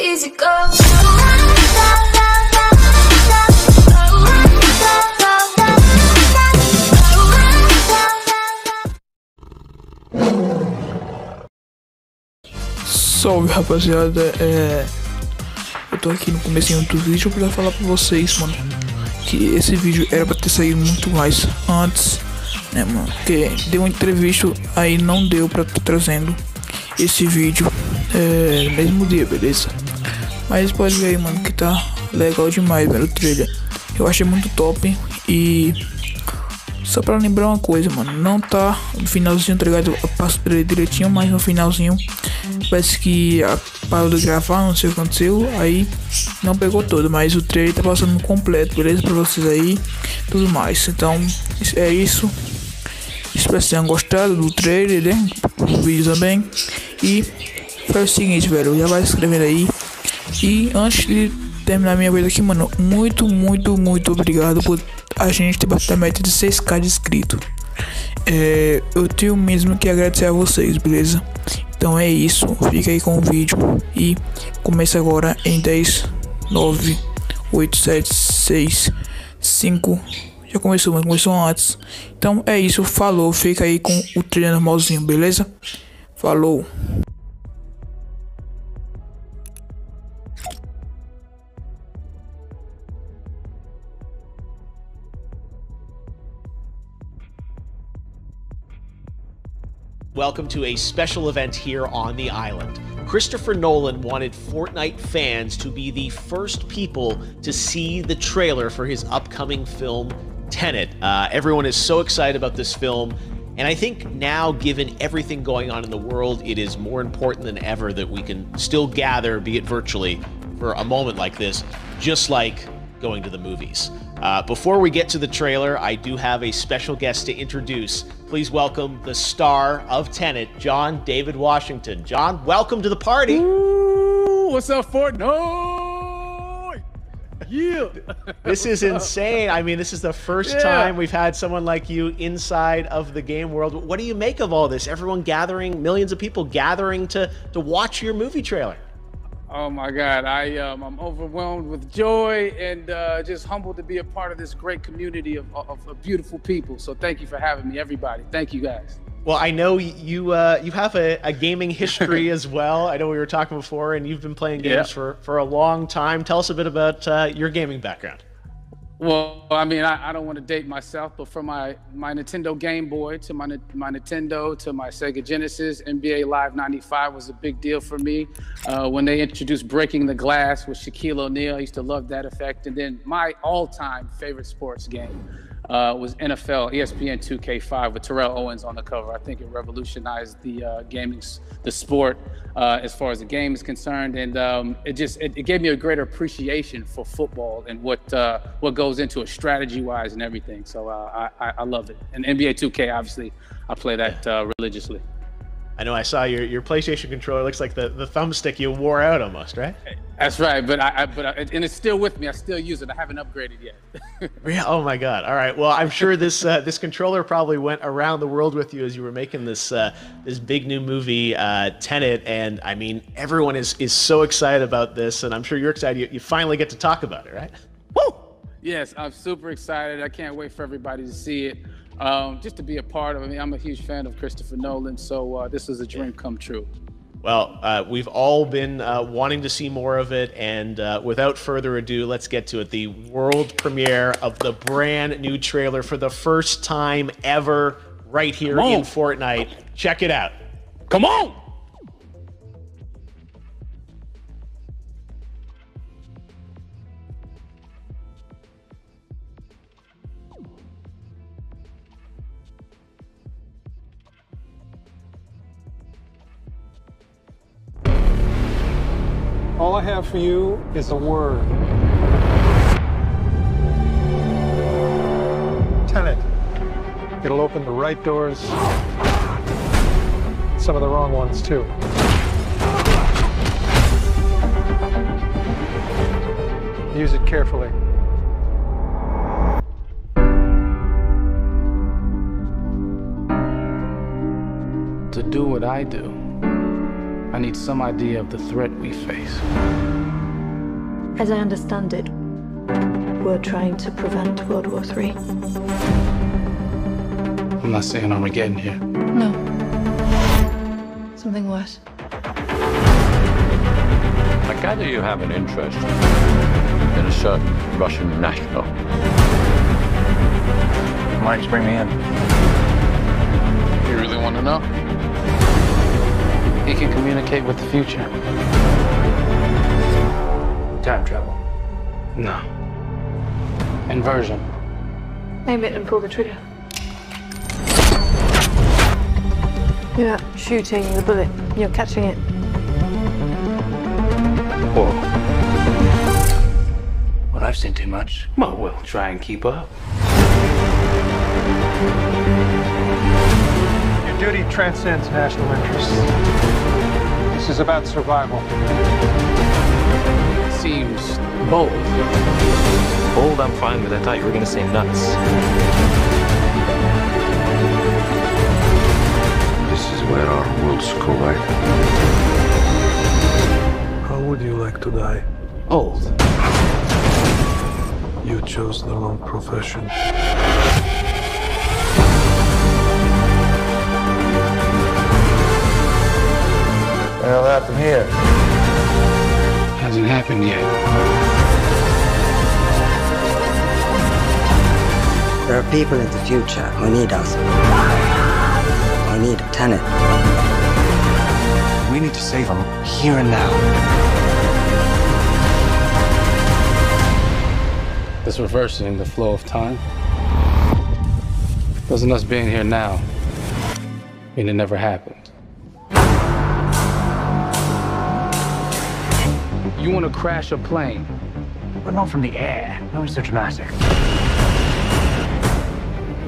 easy go. Salve, rapaziada, eu tô aqui no comecinho do vídeo pra falar pra vocês, mano, que esse vídeo era pra ter saído muito mais antes, né, mano, porque deu uma entrevista, aí não deu pra tô trazendo esse vídeo no mesmo dia, beleza? Mas pode ver aí, mano, que tá legal demais, velho, o trailer. Eu achei muito top. E só pra lembrar uma coisa, mano, não tá no finalzinho, tá ligado? Eu passo o trailer direitinho, mas no finalzinho parece que parou de gravar, não sei o que aconteceu, aí não pegou todo, mas o trailer tá passando completo, beleza? Pra vocês aí, tudo mais. Então, é isso. Espero que vocês tenham gostado do trailer, né? Do vídeo também. E faz o seguinte, velho, já vai se inscrevendo aí. E antes de terminar minha vida aqui, mano, muito obrigado por a gente ter batido a meta de 6k de inscritos. Eu tenho mesmo que agradecer a vocês, beleza? Então é isso, fica aí com o vídeo e começa agora em 10, 9, 8, 7, 6, 5. Já começou, mas começou antes. Então é isso, falou, fica aí com o trailer normalzinho, beleza? Falou. Welcome to a special event here on the island. Christopher Nolan wanted Fortnite fans to be the first people to see the trailer for his upcoming film, Tenet. Everyone is so excited about this film, and I think now, given everything going on in the world, it is more important than ever that we can still gather, be it virtually, for a moment like this, just like going to the movies. Before we get to the trailer, I do have a special guest to introduce. Please welcome the star of Tenet, John David Washington. John, welcome to the party. Ooh, what's up, Fortnite? Yeah. This is insane. I mean, this is the first time we've had someone like you inside of the game world. What do you make of all this? Everyone gathering, millions of people gathering to watch your movie trailer. Oh my God, I'm overwhelmed with joy and just humbled to be a part of this great community of beautiful people. So thank you for having me, everybody. Thank you, guys. Well, I know you have a gaming history as well. I know we were talking before, and you've been playing games for a long time. Tell us a bit about your gaming background. Well, I mean, I don't want to date myself, but from my Nintendo Game Boy to my Nintendo to my Sega Genesis, NBA Live 95 was a big deal for me. When they introduced Breaking the Glass with Shaquille O'Neal, I used to love that effect. And then my all-time favorite sports game was NFL ESPN 2K5 with Terrell Owens on the cover. I think it revolutionized the sport as far as the game is concerned, and it gave me a greater appreciation for football and what goes into it strategy-wise and everything. So I love it. And NBA 2K, obviously, I play that religiously. I know I saw your PlayStation controller. Looks like the thumbstick you wore out almost, right? That's right, but and it's still with me. I still use it. I haven't upgraded yet. Yeah. Oh my God. All right. Well, I'm sure this controller probably went around the world with you as you were making this big new movie, Tenet. And I mean, everyone is so excited about this, and I'm sure you're excited. You finally get to talk about it, right? Woo! Yes, I'm super excited. I can't wait for everybody to see it. Just to be a part of it. I mean, I'm a huge fan of Christopher Nolan, so this is a dream come true. Well, we've all been wanting to see more of it, and without further ado, let's get to it. The world premiere of the brand new trailer for the first time ever right here in Fortnite. Check it out. Come on! All I have for you is a word. Tenet. It'll open the right doors, some of the wrong ones too. Use it carefully. To do what I do, I need some idea of the threat we face. As I understand it, we're trying to prevent World War III. I'm not saying Armageddon here. No. Something worse. I gather you have an interest in a certain Russian national. Why don't you bring me in? You really want to know? He can communicate with the future. Time travel. No. Inversion. Aim it and pull the trigger. You're not shooting the bullet, you're catching it. Whoa. Well, I've seen too much. Well, we'll try and keep up. Your duty transcends national interests. This is about survival. Seems bold. Bold, I'm fine with. I thought you were gonna say nuts. This is where our worlds collide. How would you like to die? Old. You chose the wrong profession. Well, happened here. Hasn't happened yet. There are people in the future who need us. Who need Tenet. We need to save them here and now. It's reversing the flow of time. Doesn't us being here now mean it never happened? You want to crash a plane? But not from the air. No, it's so dramatic.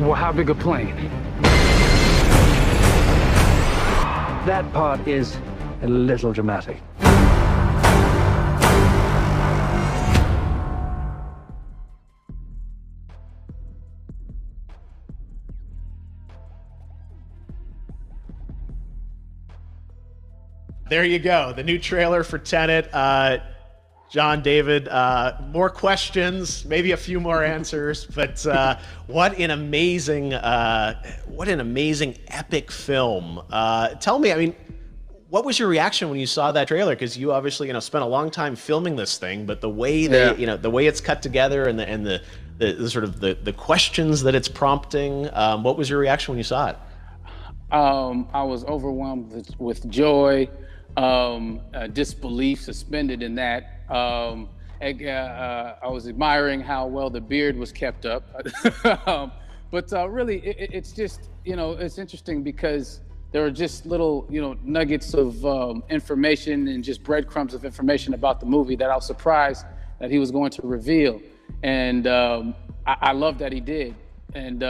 Well, how big a plane? That part is a little dramatic. There you go. The new trailer for Tenet. John, David, more questions, maybe a few more answers, but what an amazing epic film. Tell me, I mean, what was your reaction when you saw that trailer? Because you obviously, spent a long time filming this thing, but the way the way it's cut together and the sort of the questions that it's prompting, what was your reaction when you saw it? I was overwhelmed with joy, disbelief, suspended in that. I was admiring how well the beard was kept up. But really, it's just, it's interesting because there are just little, nuggets of information and just breadcrumbs of information about the movie that I was surprised that he was going to reveal. And I love that he did. And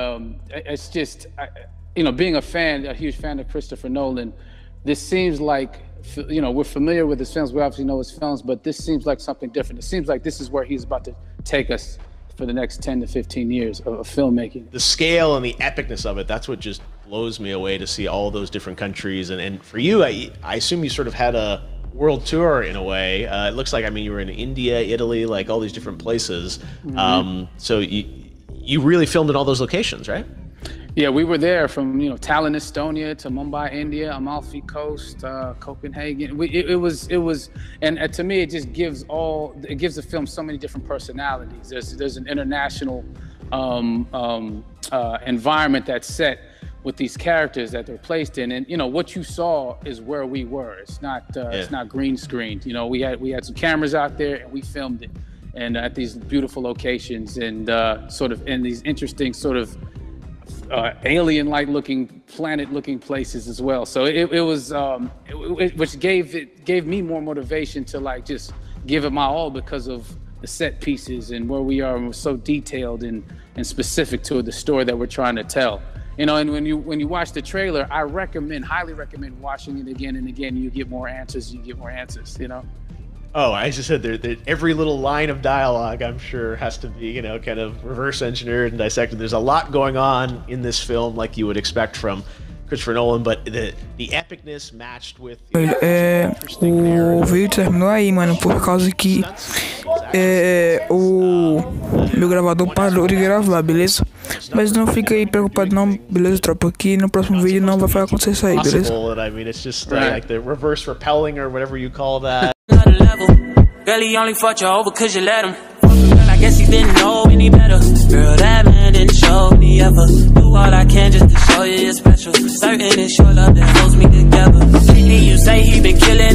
it's just, being a huge fan of Christopher Nolan, this seems like, we're familiar with his films, we obviously know his films, but this seems like something different. It seems like this is where he's about to take us for the next 10 to 15 years of filmmaking. The scale and the epicness of it, that's what just blows me away, to see all those different countries. And for you, I assume you sort of had a world tour in a way. It looks like, you were in India, Italy, like all these different places. Mm-hmm. So you really filmed in all those locations, right? Yeah, we were there from Tallinn, Estonia, to Mumbai, India, Amalfi Coast, Copenhagen. It was, and to me, it just gives the film so many different personalities. There's an international environment that's set with these characters that they're placed in, and what you saw is where we were. It's not green screened. We had some cameras out there and we filmed it, and at these beautiful locations, and sort of in these interesting sort of alien-like looking, planet-looking places as well. So it was, which gave me more motivation to just give it my all, because of the set pieces and where we are, and we're so detailed and specific to the story that we're trying to tell. And when you watch the trailer, I highly recommend watching it again and again. You get more answers. Oh, I just said that every little line of dialogue, I'm sure, has to be, kind of reverse engineered and dissected. There's a lot going on in this film, like you would expect from Christopher Nolan, but the epicness matched with o vídeo terminou aí, mano, por causa que o meu gravador parou de gravar, beleza? Mas não fica aí preocupado não, beleza, tropa? Aqui no próximo vídeo não vai acontecer isso aí, beleza? I mean, it's just like the reverse repelling or whatever you call that. Girl, he only fucked you over cause you let him. Girl, I guess he didn't know any better. Girl, that man didn't show me ever. Do all I can just to show you you're special. Certain it's your love that holds me together. Lately you say he been killing